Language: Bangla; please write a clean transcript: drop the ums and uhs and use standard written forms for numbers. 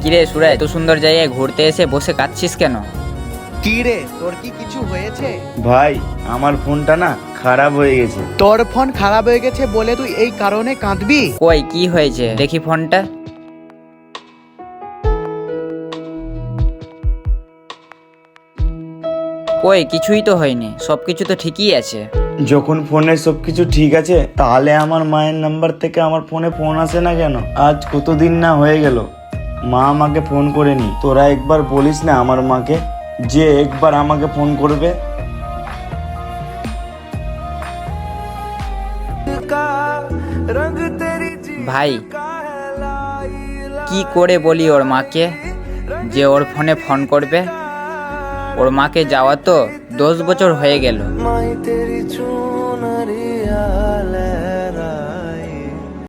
কিরে সুরাজ, এত সুন্দর জায়গায় ঘুরতে এসে বসে কাঁদছিস কেন? কি রে, তোর কি কিছু হয়েছে? ভাই আমার ফোনটা না খারাপ হয়ে গেছে। তোর ফোন খারাপ হয়ে গেছে বলে তুই এই কারণে কাঁদবি? কই কি হয়েছে দেখি ফোনটা। কই কিছুই তো হয়নি, সবকিছু তো ঠিকই আছে। যখন ফোনে সবকিছু ঠিক আছে তাহলে আমার মায়ের নাম্বার থেকে আমার ফোনে ফোন আসে না কেন? আজ কতদিন না হয়ে গেল মা আমাকে ফোন করেনি। তোরা একবার বলিস না আমার মাকে যে একবার আমাকে ফোন করবে। ভাই কি করে বলি ওর মাকে যে ওর ফোনে ফোন করবে? ওর মাকে যাওয়া তো 10 বছর হয়ে গেল।